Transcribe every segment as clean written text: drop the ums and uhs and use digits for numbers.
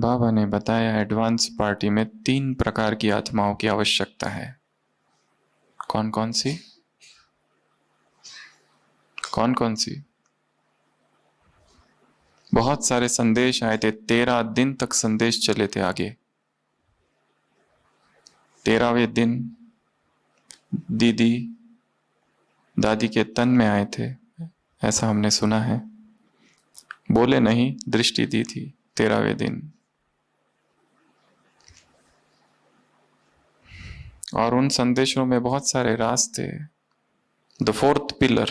बाबा ने बताया advance party में 3 प्रकार की आत्माओं की आवश्यकता है। कौन कौन सी? कौन कौन सी? बहुत सारे संदेश आए थे, 13 दिन तक संदेश चले थे आगे। 13वें दिन दीदी दादी के तन में आए थे, ऐसा हमने सुना है। बोले नहीं, दृष्टि दी थी 13वें दिन। और उन संदेशों में बहुत सारे राज थे। द 4th पिलर,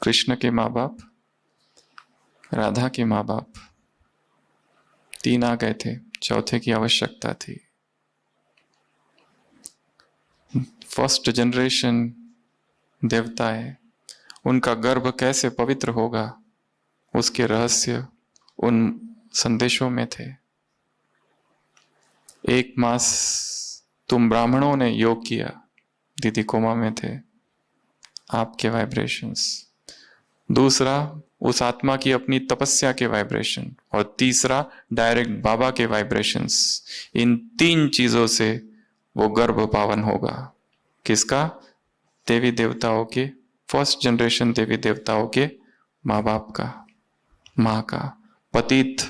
कृष्ण के माँ बाप, राधा के माँ बाप, 3 आ गए थे, चौथे की आवश्यकता थी। फर्स्ट जनरेशन देवता है, उनका गर्भ कैसे पवित्र होगा, उसके रहस्य उन संदेशों में थे। 1 मास तुम ब्राह्मणों ने योग किया, दीदी कोमा में थे, आपके वाइब्रेशंस। दूसरा, उस आत्मा की अपनी तपस्या के वाइब्रेशन। और तीसरा, डायरेक्ट बाबा के वाइब्रेशंस। इन 3 चीजों से वो गर्भ पावन होगा। किसका? देवी देवताओं के, फर्स्ट जनरेशन देवी देवताओं के माँ बाप का, माँ का। पतित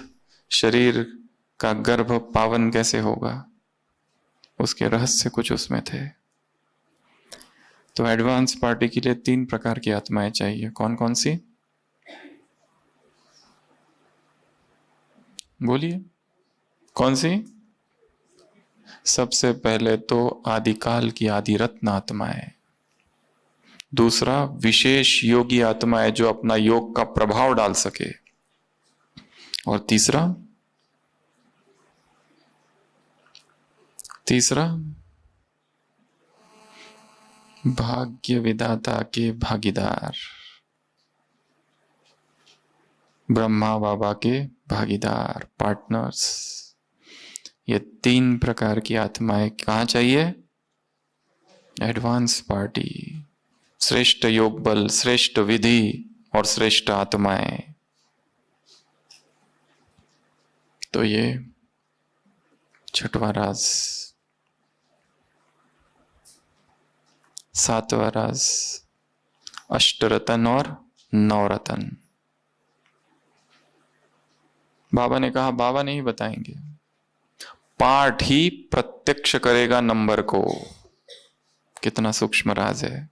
शरीर का गर्भ पावन कैसे होगा, उसके रहस्य कुछ उसमें थे। तो एडवांस पार्टी के लिए 3 प्रकार की आत्माएं चाहिए। कौन कौन सी? बोलिए, कौन सी? सबसे पहले तो आदिकाल की आदि रत्न आत्माएं। दूसरा, विशेष योगी आत्माएं जो अपना योग का प्रभाव डाल सके। और तीसरा भाग्य विधाता के भागीदार, ब्रह्मा बाबा के भागीदार, पार्टनर्स। ये 3 प्रकार की आत्माएं कहां चाहिए? Advance party. श्रेष्ठ योग बल, श्रेष्ठ विधि और श्रेष्ठ आत्माएं। तो ये 6वां राज। 7वां राज, अष्टरतन और 9 रतन। बाबा ने कहा बाबा नहीं बताएंगे, पाठ ही प्रत्यक्ष करेगा नंबर को। कितना सूक्ष्म राज है।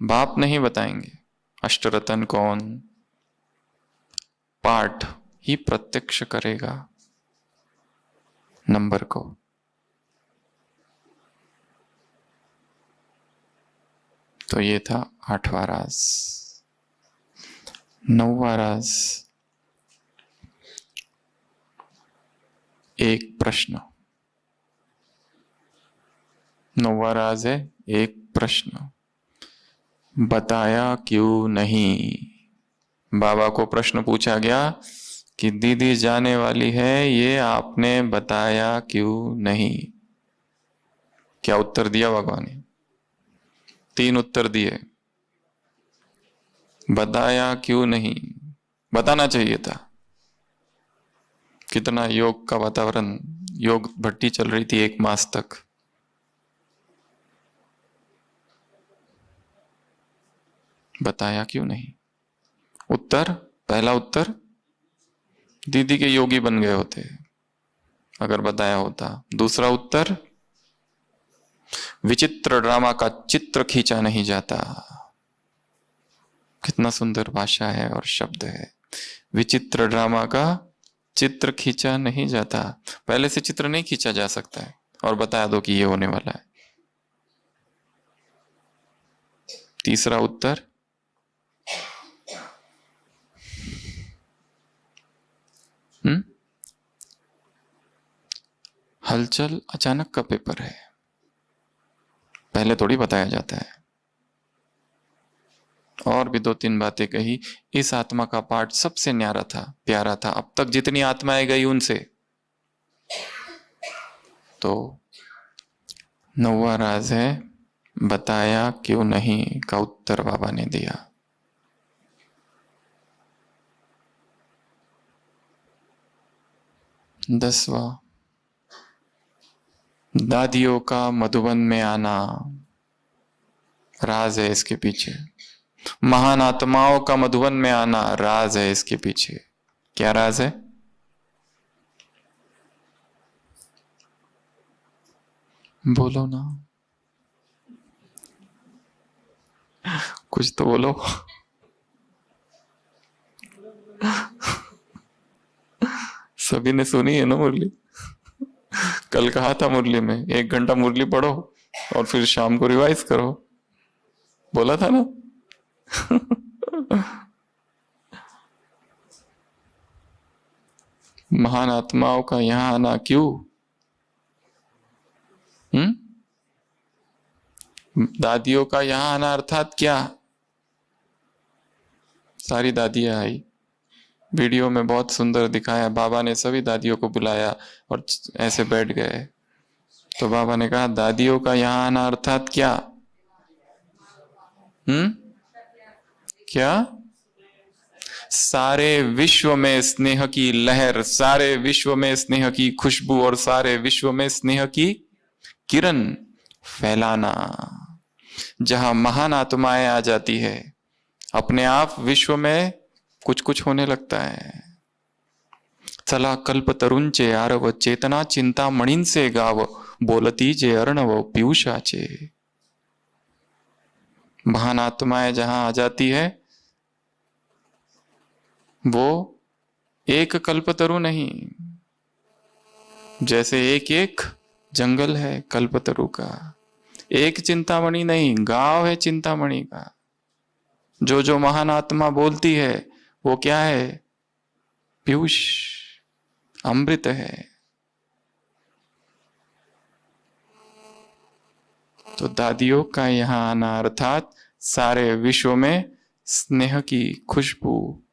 बाप नहीं बताएंगे अष्टरतन कौन, पाठ ही प्रत्यक्ष करेगा नंबर को। तो ये था 8वां राज। 9वां राज, एक प्रश्न। 9वां राज है एक प्रश्न। बताया क्यों नहीं? बाबा को प्रश्न पूछा गया कि दीदी जाने वाली है, ये आपने बताया क्यों नहीं? क्या उत्तर दिया भगवान ने? 3 उत्तर दिए। बताया क्यों नहीं, बताना चाहिए था। कितना योग का वातावरण, योग भट्टी चल रही थी 1 मास तक। बताया क्यों नहीं? उत्तर, पहला उत्तर, दीदी के योगी बन गए होते अगर बताया होता। दूसरा उत्तर, विचित्र ड्रामा का चित्र खींचा नहीं जाता। कितना सुंदर भाषा है और शब्द है। विचित्र ड्रामा का चित्र खींचा नहीं जाता। पहले से चित्र नहीं खींचा जा सकता है और बता दो कि ये होने वाला है। तीसरा उत्तर, हलचल अचानक का पेपर है, पहले थोड़ी बताया जाता है। और भी 2-3 बातें कही। इस आत्मा का पाठ सबसे न्यारा था, प्यारा था, अब तक जितनी आत्माएं गई उनसे। तो 9वां राज है बताया क्यों नहीं का उत्तर बाबा ने दिया। 10वां, दादियों का मधुबन में आना राज है इसके पीछे। महान आत्माओं का मधुबन में आना राज है इसके पीछे। क्या राज है? बोलो ना, कुछ तो बोलो। सभी ने सुनी है ना मुरली? कल कहा था मुरली में 1 घंटा मुरली पढ़ो और फिर शाम को रिवाइज करो, बोला था ना? महान आत्माओं का यहां आना क्यों? दादियों का यहां आना अर्थात क्या? सारी दादियां आई, वीडियो में बहुत सुंदर दिखाया, बाबा ने सभी दादियों को बुलाया और ऐसे बैठ गए। तो बाबा ने कहा दादियों का यहां आना अर्थात क्या? क्या? सारे विश्व में स्नेह की लहर, सारे विश्व में स्नेह की खुशबू और सारे विश्व में स्नेह की किरण फैलाना। जहां महान आत्माएं आ जाती है, अपने आप विश्व में कुछ कुछ होने लगता है। चला कल्प तरुणचे आरव, चेतना चिंता मणींचे गाव, बोलती जे अर्णव पीयूषाचे। महान आत्माएं जहां आ जाती है, वो एक कल्पतरु नहीं, जैसे एक एक जंगल है कल्पतरु का, एक चिंतामणि नहीं, गांव है चिंतामणि का। जो जो महान आत्मा बोलती है वो क्या है? पीयूष, अमृत है। तो दादियों का यहां आना अर्थात सारे विश्व में स्नेह की खुशबू,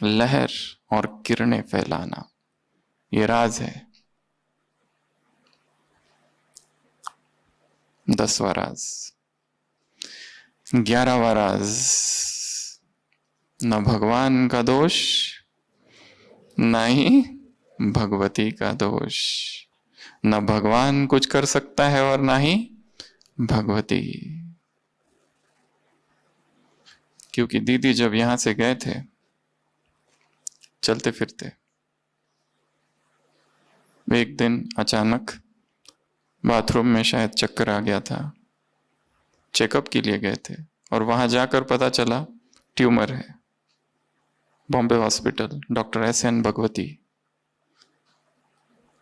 लहर और किरणें फैलाना, ये राज है। 10वां राज। 11वां राज, न भगवान का दोष, न ही भगवती का दोष। न भगवान कुछ कर सकता है और ना ही भगवती। क्योंकि दीदी जब यहां से गए थे, चलते फिरते, एक दिन अचानक बाथरूम में शायद चक्कर आ गया था, चेकअप के लिए गए थे और वहां जाकर पता चला ट्यूमर है। Bombay hospital, doctor SN Bhagwati.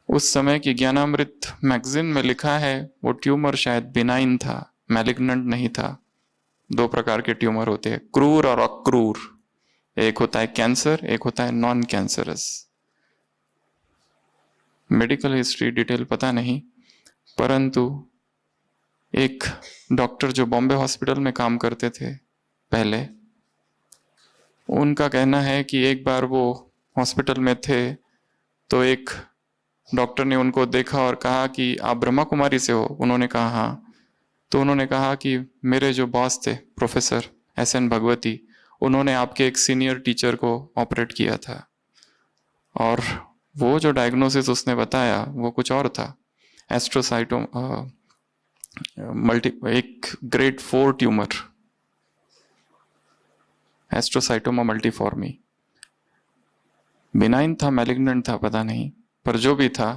उस समय की ज्ञानामृत मैगजीन में लिखा है वो ट्यूमर शायद बिनाइन था, मैलिग्नेंट नहीं था। 2 प्रकार के ट्यूमर होते हैं, क्रूर और अक्रूर। एक होता है कैंसर, एक होता है non cancerous. Medical history detail पता नहीं, परंतु एक डॉक्टर जो बॉम्बे हॉस्पिटल में काम करते थे पहले, उनका कहना है कि एक बार वो हॉस्पिटल में थे तो एक डॉक्टर ने उनको देखा और कहा कि आप ब्रह्मा कुमारी से हो? उन्होंने कहा हाँ। तो उन्होंने कहा कि मेरे जो बॉस थे प्रोफेसर SN भगवती, उन्होंने आपके एक सीनियर टीचर को ऑपरेट किया था और वो जो डायग्नोसिस उसने बताया वो कुछ और था, एस्ट्रोसाइटोम एक ग्रेड 4 ट्यूमर, एस्ट्रोसाइटोमा मल्टीफॉर्मी। बिनाइन था, मैलिग्नेंट था, पता नहीं, पर जो भी था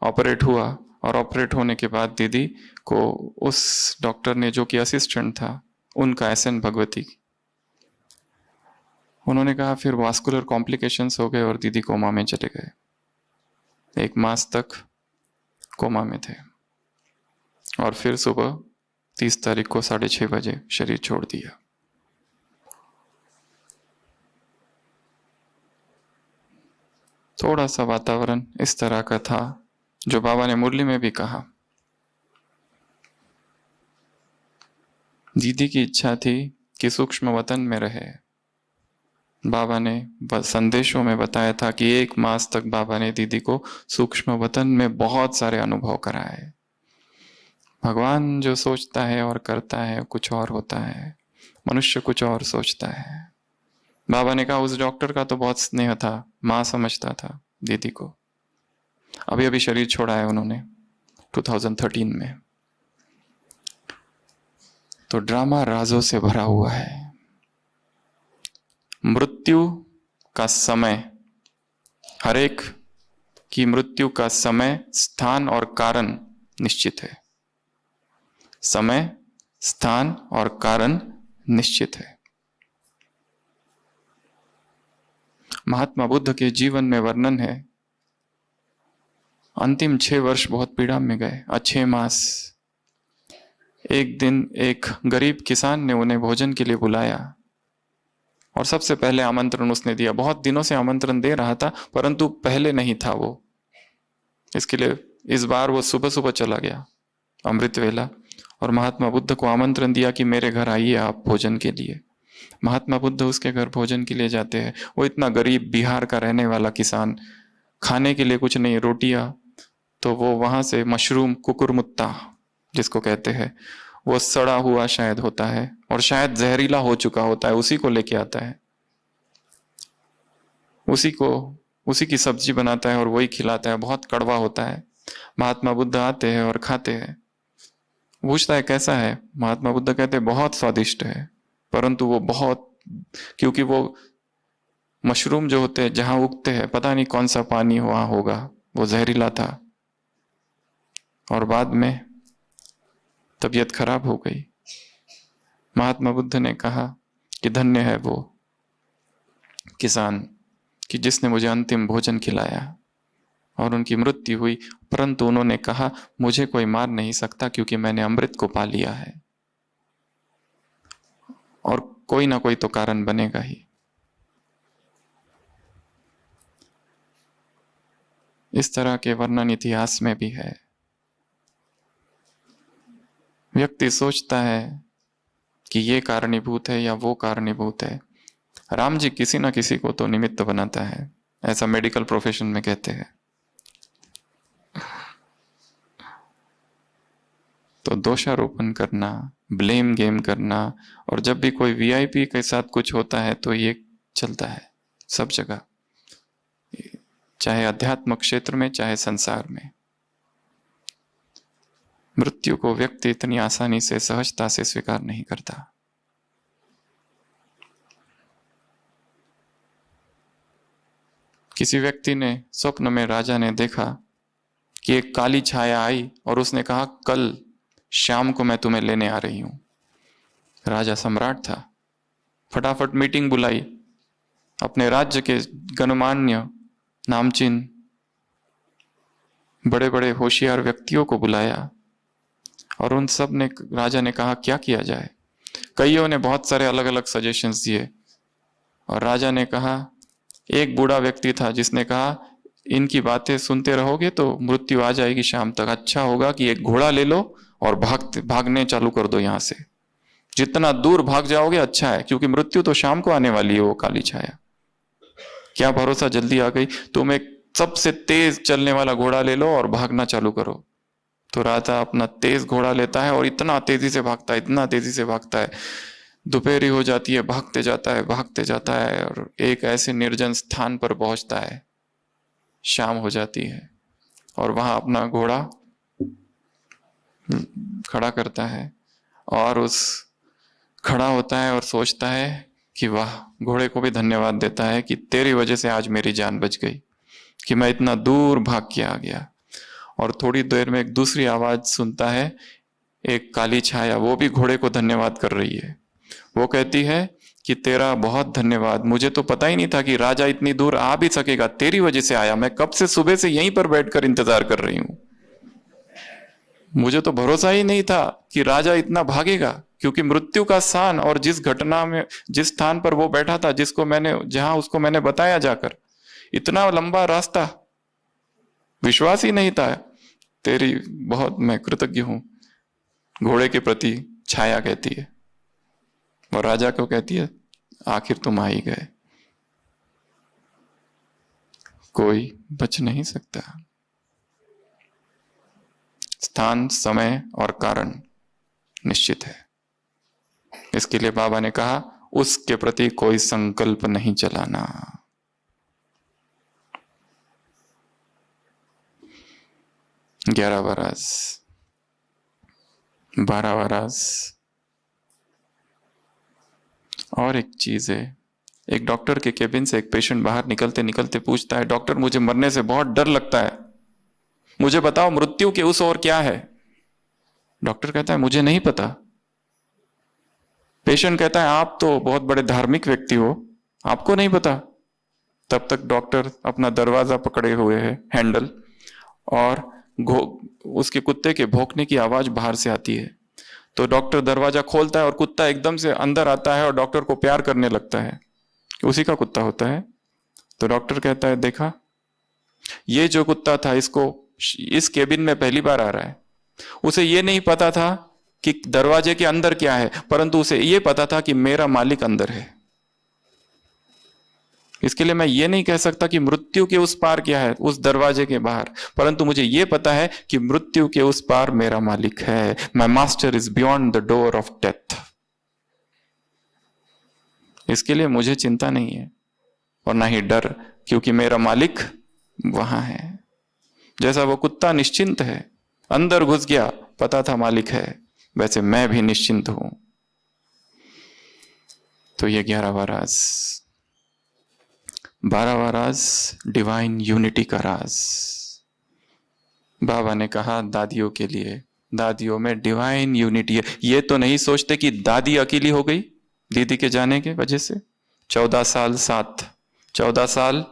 ऑपरेट हुआ। और ऑपरेट होने के बाद दीदी को उस डॉक्टर ने, जो कि असिस्टेंट था उनका SN भगवती, उन्होंने कहा फिर वास्कुलर कॉम्प्लिकेशंस हो गए और दीदी कोमा में चले गए। 1 मास तक कोमा में थे और फिर सुबह 30 तारीख को 6:30 बजे शरीर छोड़ दिया। थोड़ा सा वातावरण इस तरह का था जो बाबा ने मुरली में भी कहा। दीदी की इच्छा थी कि सूक्ष्म वतन में रहे। बाबा ने संदेशों में बताया था कि 1 मास तक बाबा ने दीदी को सूक्ष्म वतन में बहुत सारे अनुभव कराए। भगवान जो सोचता है और करता है कुछ और होता है, मनुष्य कुछ और सोचता है। बाबा ने कहा उस डॉक्टर का तो बहुत स्नेह था, माँ समझता था दीदी को, अभी अभी शरीर छोड़ा है उन्होंने 2013 में। तो ड्रामा राजों से भरा हुआ है। मृत्यु का समय, हर एक की मृत्यु का समय, स्थान और कारण निश्चित है। समय, स्थान और कारण निश्चित है। महात्मा बुद्ध के जीवन में वर्णन है, अंतिम 6 वर्ष बहुत पीड़ा में गए, 6 मास। एक दिन एक गरीब किसान ने उन्हें भोजन के लिए बुलाया और सबसे पहले आमंत्रण उसने दिया। बहुत दिनों से आमंत्रण दे रहा था, परंतु पहले नहीं था वो, इसके लिए इस बार वो सुबह सुबह चला गया अमृत वेला और महात्मा बुद्ध को आमंत्रण दिया कि मेरे घर आइए आप भोजन के लिए। महात्मा बुद्ध उसके घर भोजन के लिए जाते हैं। वो इतना गरीब बिहार का रहने वाला किसान, खाने के लिए कुछ नहीं, रोटियां, तो वो वहां से मशरूम, कुकुरमुत्ता जिसको कहते हैं, वो सड़ा हुआ शायद होता है और शायद जहरीला हो चुका होता है, उसी को लेके आता है, उसी की सब्जी बनाता है और वही खिलाता है। बहुत कड़वा होता है। महात्मा बुद्ध आते हैं और खाते हैं। पूछता है कैसा है? महात्मा बुद्ध कहते हैं बहुत स्वादिष्ट है, परंतु वो बहुत, क्योंकि वो मशरूम जो होते हैं जहां उगते हैं, पता नहीं कौन सा पानी वहां होगा, वो जहरीला था और बाद में तबीयत खराब हो गई। महात्मा बुद्ध ने कहा कि धन्य है वो किसान कि जिसने मुझे अंतिम भोजन खिलाया, और उनकी मृत्यु हुई, परंतु उन्होंने कहा मुझे कोई मार नहीं सकता क्योंकि मैंने अमृत को पा लिया है और कोई ना कोई तो कारण बनेगा ही। इस तरह के वर्णन इतिहास में भी है। व्यक्ति सोचता है कि ये कारणीभूत है या वो कारणीभूत है। राम जी किसी ना किसी को तो निमित्त बनाता है, ऐसा मेडिकल प्रोफेशन में कहते हैं। तो दोषारोपण करना, ब्लेम गेम करना, और जब भी कोई वीआईपी के साथ कुछ होता है तो ये चलता है सब जगह, चाहे अध्यात्म क्षेत्र में चाहे संसार में। मृत्यु को व्यक्ति इतनी आसानी से, सहजता से स्वीकार नहीं करता। किसी व्यक्ति ने स्वप्न में, राजा ने देखा कि एक काली छाया आई और उसने कहा कल शाम को मैं तुम्हें लेने आ रही हूं। राजा सम्राट था, फटाफट मीटिंग बुलाई, अपने राज्य के गणमान्य, नामचीन, बड़े बड़े होशियार व्यक्तियों को बुलाया और उन सब ने, राजा ने कहा क्या किया जाए। कईयों ने बहुत सारे अलग अलग सजेशंस दिए और राजा ने कहा, एक बूढ़ा व्यक्ति था जिसने कहा इनकी बातें सुनते रहोगे तो मृत्यु आ जाएगी शाम तक, अच्छा होगा कि एक घोड़ा ले लो और भागने चालू कर दो यहां से, जितना दूर भाग जाओगे अच्छा है, क्योंकि मृत्यु तो शाम को आने वाली है। वो काली छाया, क्या भरोसा जल्दी आ गई, तुम एक सबसे तेज चलने वाला घोड़ा ले लो और भागना चालू करो। तो राजा अपना तेज घोड़ा लेता है और इतना तेजी से भागता है, इतना तेजी से भागता है, दोपहरी हो जाती है, भागते जाता है और एक ऐसे निर्जन स्थान पर पहुंचता है। शाम हो जाती है और वहां अपना घोड़ा खड़ा करता है और खड़ा होता है और सोचता है कि वाह, घोड़े को भी धन्यवाद देता है कि तेरी वजह से आज मेरी जान बच गई, कि मैं इतना दूर भाग के आ गया। और थोड़ी देर में एक दूसरी आवाज सुनता है, एक काली छाया, वो भी घोड़े को धन्यवाद कर रही है। वो कहती है कि तेरा बहुत धन्यवाद, मुझे तो पता ही नहीं था कि राजा इतनी दूर आ भी सकेगा, तेरी वजह से आया, मैं कब से सुबह से यहीं पर बैठकर इंतजार कर रही हूं। मुझे तो भरोसा ही नहीं था कि राजा इतना भागेगा, क्योंकि मृत्यु का स्थान और जिस घटना में, जिस स्थान पर वो बैठा था, जहां उसको मैंने बताया जाकर, इतना लंबा रास्ता, विश्वास ही नहीं था। तेरी बहुत मैं कृतज्ञ हूं, घोड़े के प्रति छाया कहती है। और राजा को कहती है आखिर तुम आ ही गए, कोई बच नहीं सकता। स्थान, समय और कारण निश्चित है। इसके लिए बाबा ने कहा उसके प्रति कोई संकल्प नहीं चलाना। 11 बरस, 12 बरस। और एक चीज है, एक डॉक्टर के केबिन से एक पेशेंट बाहर निकलते निकलते पूछता है, डॉक्टर मुझे मरने से बहुत डर लगता है, मुझे बताओ मृत्यु के उस ओर क्या है। डॉक्टर कहता है मुझे नहीं पता। पेशेंट कहता है आप तो बहुत बड़े धार्मिक व्यक्ति हो, आपको नहीं पता। तब तक डॉक्टर अपना दरवाजा पकड़े हुए है, हैंडल, और उसके कुत्ते के भौंकने की आवाज बाहर से आती है। तो डॉक्टर दरवाजा खोलता है और कुत्ता एकदम से अंदर आता है और डॉक्टर को प्यार करने लगता है। उसी का कुत्ता होता है। तो डॉक्टर कहता है देखा, ये जो कुत्ता था इसको इस केबिन में पहली बार आ रहा है। उसे ये नहीं पता था कि दरवाजे के अंदर क्या है, परंतु उसे ये पता था कि मेरा मालिक अंदर है। इसके लिए मैं ये नहीं कह सकता कि मृत्यु के उस पार क्या है, उस दरवाजे के बाहर, परंतु मुझे ये पता है कि मृत्यु के उस पार मेरा मालिक है। My master is beyond the door of death. इसके लिए मुझे चिंता नहीं है और ना ही डर, क्योंकि मेरा मालिक वहां है। जैसा वो कुत्ता निश्चिंत है, अंदर घुस गया, पता था मालिक है, वैसे मैं भी निश्चिंत हूं। तो ये 11वां राज, 12वां राज डिवाइन यूनिटी का राज। बाबा ने कहा दादियों के लिए, दादियों में डिवाइन यूनिटी है। ये तो नहीं सोचते कि दादी अकेली हो गई दीदी के जाने के वजह से। 14 साल साथ, 14 साल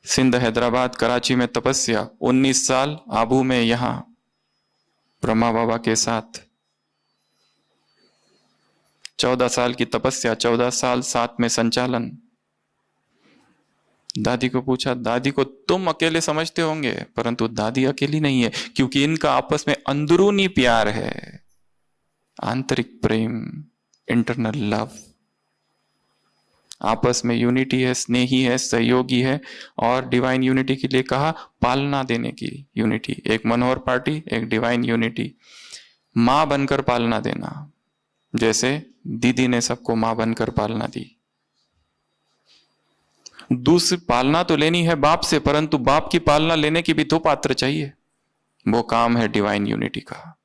सिंध, हैदराबाद, कराची में तपस्या, 19 साल आबू में यहां ब्रह्मा बाबा के साथ। 14 साल की तपस्या, 14 साल साथ में संचालन। दादी को पूछा, दादी को तुम अकेले समझते होंगे, परंतु दादी अकेली नहीं है, क्योंकि इनका आपस में अंदरूनी प्यार है, आंतरिक प्रेम, इंटरनल लव। आपस में यूनिटी है, स्नेही है, सहयोगी है। और डिवाइन यूनिटी के लिए कहा पालना देने की यूनिटी। एक मनोहर पार्टी, एक डिवाइन यूनिटी। मां बनकर पालना देना, जैसे दीदी ने सबको मां बनकर पालना दी। दूसरी पालना तो लेनी है बाप से, परंतु बाप की पालना लेने की भी दो पात्र चाहिए। वो काम है डिवाइन यूनिटी का।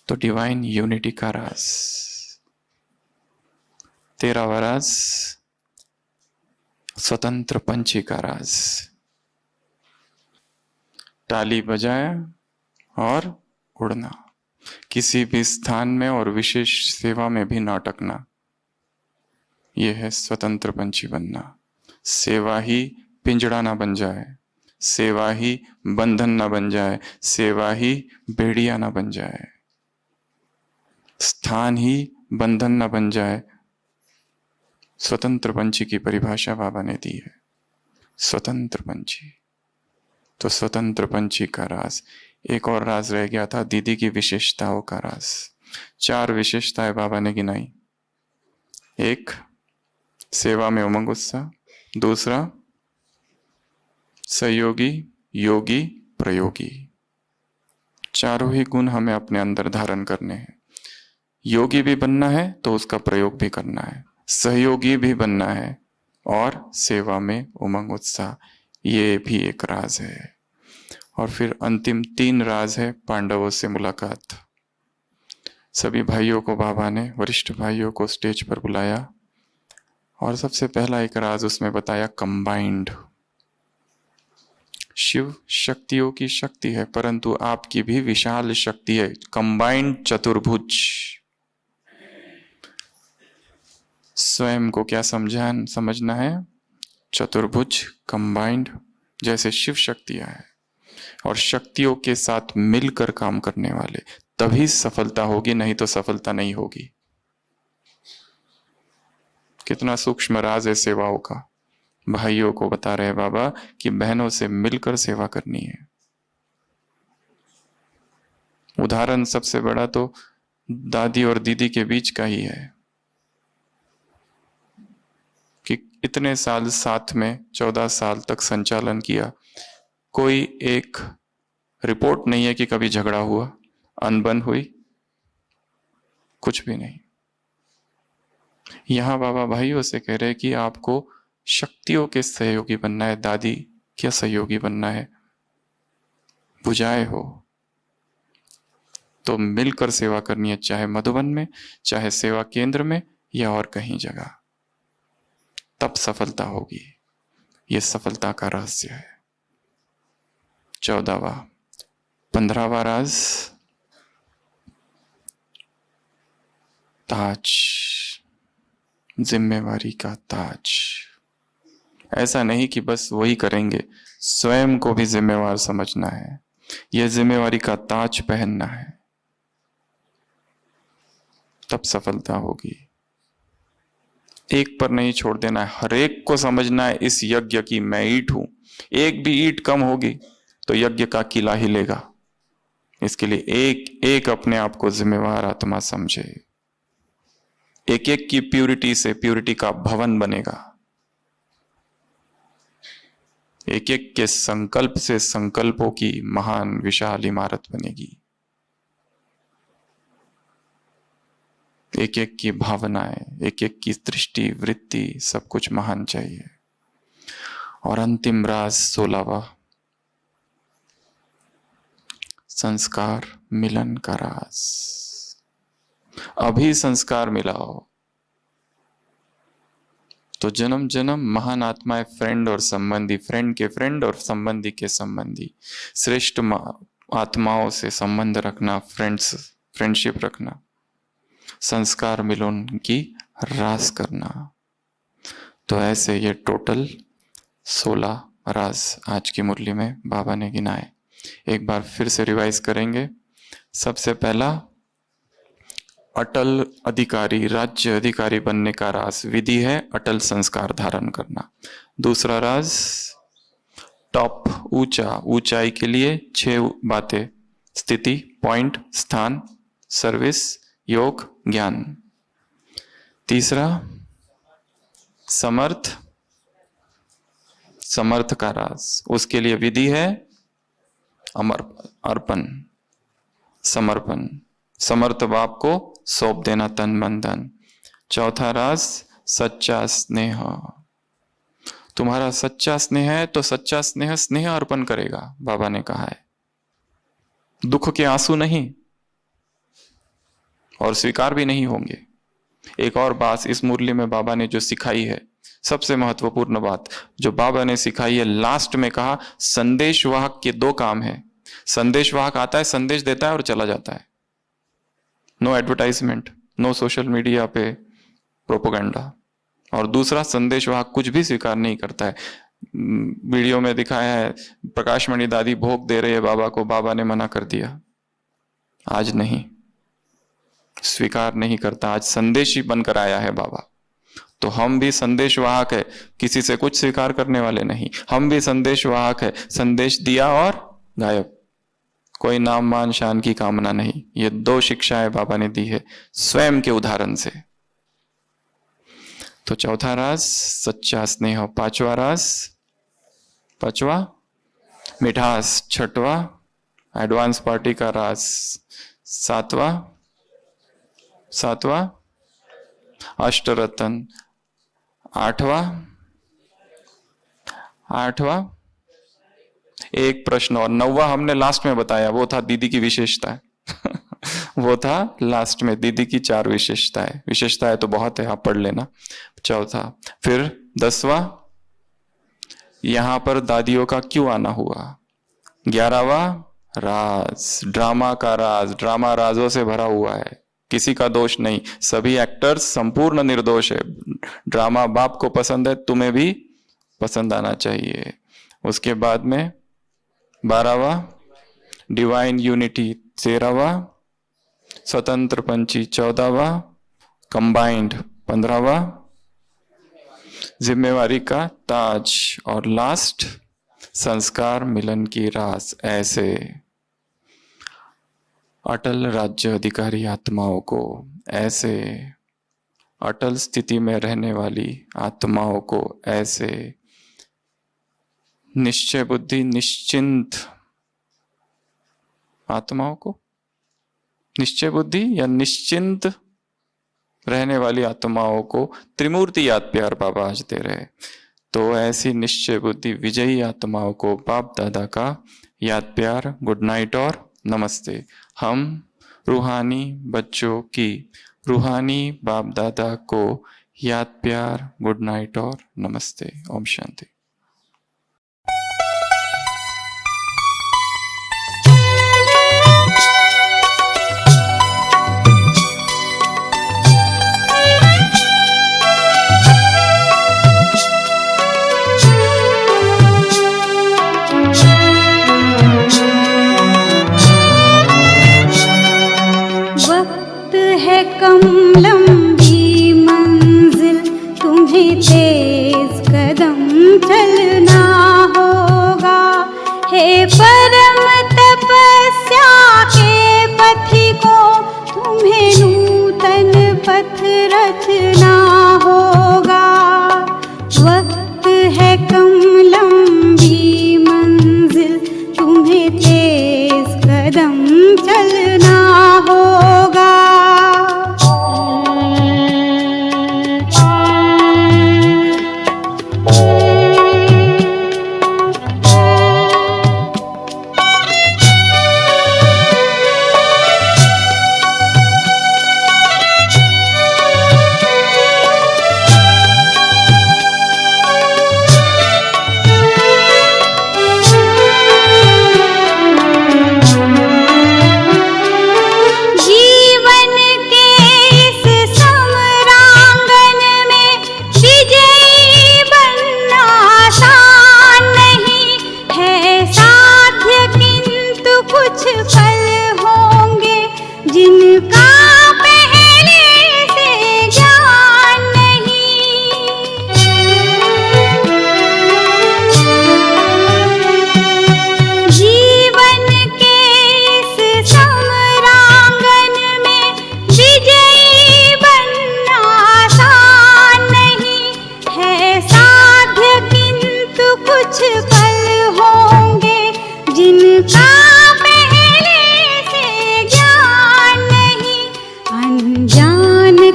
तो डिवाइन यूनिटी का राज। 13वां राज स्वतंत्र पंछी का राज। ताली बजाए और उड़ना, किसी भी स्थान में और विशेष सेवा में भी ना अटकना, यह है स्वतंत्र पंछी बनना। सेवा ही पिंजड़ा ना बन जाए, सेवा ही बंधन ना बन जाए, सेवा ही भेड़िया ना बन जाए, स्थान ही बंधन ना बन जाए। स्वतंत्र पंछी की परिभाषा बाबा ने दी है, स्वतंत्र पंछी। तो स्वतंत्र पंछी का राज। एक और राज रह गया था, दीदी की विशेषताओं का राज। 4 विशेषताएं बाबा ने गिनाई। एक, सेवा में उमंग उत्साह। दूसरा, सहयोगी, योगी, प्रयोगी। चारों ही गुण हमें अपने अंदर धारण करने हैं। योगी भी बनना है तो उसका प्रयोग भी करना है, सहयोगी भी बनना है, और सेवा में उमंग उत्साह, ये भी एक राज है। और फिर अंतिम 3 राज है पांडवों से मुलाकात। सभी भाइयों को बाबा ने, वरिष्ठ भाइयों को स्टेज पर बुलाया और सबसे पहला एक राज उसमें बताया, कंबाइंड। शिव शक्तियों की शक्ति है, परंतु आपकी भी विशाल शक्ति है, कंबाइंड चतुर्भुज। स्वयं को क्या समझना है? चतुर्भुज, कंबाइंड, जैसे शिव शक्तियां हैं और शक्तियों के साथ मिलकर काम करने वाले, तभी सफलता होगी, नहीं तो सफलता नहीं होगी। कितना सूक्ष्म राज है सेवाओं का। भाइयों को बता रहे बाबा कि बहनों से मिलकर सेवा करनी है। उदाहरण सबसे बड़ा तो दादी और दीदी के बीच का ही है कि इतने साल साथ में 14 साल तक संचालन किया, कोई एक रिपोर्ट नहीं है कि कभी झगड़ा हुआ, अनबन हुई, कुछ भी नहीं। यहां बाबा भाइयों से कह रहे कि आपको शक्तियों के सहयोगी बनना है, दादी क्या सहयोगी बनना है। बुझाए हो तो मिलकर सेवा करनी है, चाहे मधुबन में, चाहे सेवा केंद्र में, या और कहीं जगह, तब सफलता होगी। यह सफलता का रहस्य है। 14वां 15वां राज, ताज, जिम्मेवारी का ताज। ऐसा नहीं कि बस वही करेंगे, स्वयं को भी जिम्मेवार समझना है। यह जिम्मेवारी का ताज पहनना है, तब सफलता होगी। एक पर नहीं छोड़ देना है, हर एक को समझना है इस यज्ञ की मैं ईंट हूं। एक भी ईंट कम होगी तो यज्ञ का किला हिलेगा। इसके लिए एक एक अपने आप को जिम्मेवार आत्मा समझे। एक एक की प्यूरिटी से प्यूरिटी का भवन बनेगा। एक एक के संकल्प से संकल्पों की महान विशाल इमारत बनेगी। एक एक की भावनाएं, एक एक की दृष्टि, वृत्ति, सब कुछ महान चाहिए। और अंतिम राज 16वां, संस्कार मिलन का राज। अभी संस्कार मिला हो तो जन्म जन्म महान आत्माएं, फ्रेंड और संबंधी, फ्रेंड के फ्रेंड और संबंधी के संबंधी, श्रेष्ठ आत्माओं से संबंध रखना, फ्रेंडशिप रखना, संस्कार मिलन की रास करना। तो ऐसे ये टोटल 16 राज आज की मुरली में बाबा ने गिनाए। एक बार फिर से रिवाइज करेंगे। सबसे पहला, अटल अधिकारी, राज्य अधिकारी बनने का राज विधि है अटल संस्कार धारण करना। दूसरा राज, टॉप, ऊंचा, ऊंचाई के लिए 6 बातें, स्थिति, पॉइंट, स्थान, सर्विस, योग, ज्ञान। तीसरा, समर्थ, समर्थ का राज, उसके लिए विधि है अर्पण, समर्पण, समर्थ बाप को सौंप देना तन मन धन। चौथा राज, सच्चा स्नेह। तुम्हारा सच्चा स्नेह है तो सच्चा स्नेह स्नेह अर्पण करेगा, बाबा ने कहा है। दुख के आंसू नहीं, और स्वीकार भी नहीं होंगे। एक और बात इस मुरली में बाबा ने जो सिखाई है, सबसे महत्वपूर्ण बात जो बाबा ने सिखाई है, लास्ट में कहा संदेशवाहक के 2 काम है। संदेशवाहक आता है, संदेश देता है और चला जाता है। No advertisement, no social media पे प्रोपोगंडा। और दूसरा, संदेशवाहक कुछ भी स्वीकार नहीं करता है। वीडियो में दिखाया है प्रकाश मणि दादी भोग दे रहे हैं बाबा को, बाबा ने मना कर दिया, आज नहीं, स्वीकार नहीं करता, आज संदेश ही बनकर आया है बाबा। तो हम भी संदेशवाहक है, किसी से कुछ स्वीकार करने वाले नहीं। हम भी संदेशवाहक है, संदेश दिया और गायब, कोई नाम मान शान की कामना नहीं। ये 2 शिक्षाएं बाबा ने दी है स्वयं के उदाहरण से। तो चौथा राज सच्चा स्नेह, पांचवा मिठास, छठवां एडवांस पार्टी का राज, सातवां अष्टरत्न, आठवां एक प्रश्न, और 9वां हमने लास्ट में बताया, वो था दीदी की विशेषता वो था लास्ट में, दीदी की 4 विशेषताएं तो बहुत है, आप पढ़ लेना। चौथा, फिर 10वां यहां पर दादियों का क्यों आना हुआ। 11वां राज, ड्रामा का राज, ड्रामा राजों से भरा हुआ है, किसी का दोष नहीं, सभी एक्टर्स संपूर्ण निर्दोष है। ड्रामा बाप को पसंद है, तुम्हें भी पसंद आना चाहिए। उसके बाद में 12वां डिवाइन यूनिटी, 13वां स्वतंत्र पंची, 14वां कंबाइंड, 15वां जिम्मेवारी का ताज, और लास्ट संस्कार मिलन की रास। ऐसे अटल राज्य अधिकारी आत्माओं को, ऐसे अटल स्थिति में रहने वाली आत्माओं को, ऐसे निश्चय बुद्धि निश्चिंत आत्माओं को, निश्चय बुद्धि या निश्चिंत रहने वाली आत्माओं को त्रिमूर्ति याद प्यार बाबा आज दे रहे। तो ऐसी निश्चय बुद्धि विजयी आत्माओं को बाप दादा का याद प्यार, गुड नाइट और नमस्ते। हम रूहानी बच्चों की रूहानी बाप दादा को याद प्यार, गुड नाइट और नमस्ते। ओम शांति। कम लंबी मंजिल, तुम्हें तेज कदम चलना होगा। हे परम तपस्या के पथिकों, तुम्हें नूतन पथ रचना होगा। वक्त है कम लंबी मंजिल, तुम्हें तेज कदम चलना होगा।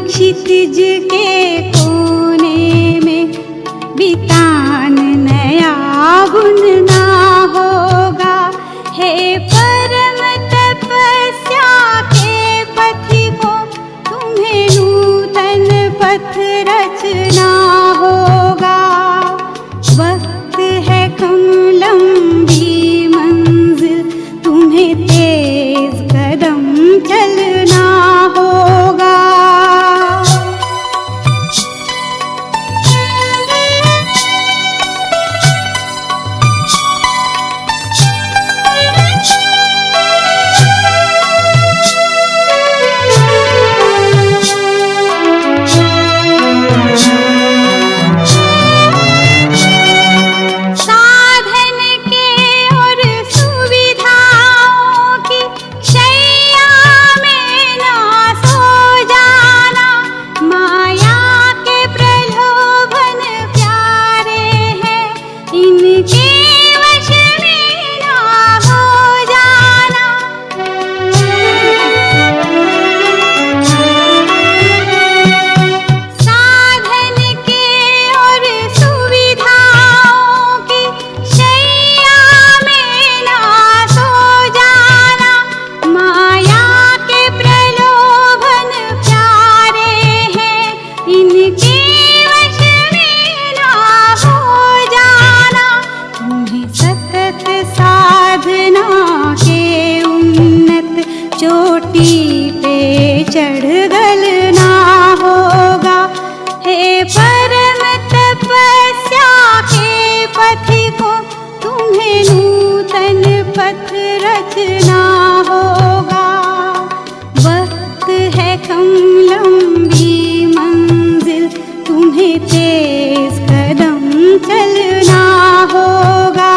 क्षितिज के कोने में बितान नया बुनना होगा। हे परम तपस्या के पथिकों, तुम्हें नूतन पथ रचना होगा। वक्त है कम लंबी मंजिल, तुम्हें तेज कदम चलना होगा। चढ़ गलना होगा। हे परम तपस्या के पथिकों, तुम्हें नूतन पथ रचना होगा। वक्त है कम लंबी मंजिल, तुम्हें तेज कदम चलना होगा।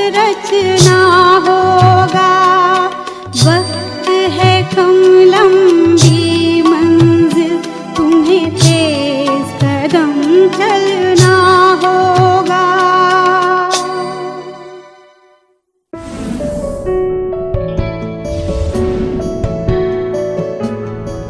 रचना होगा।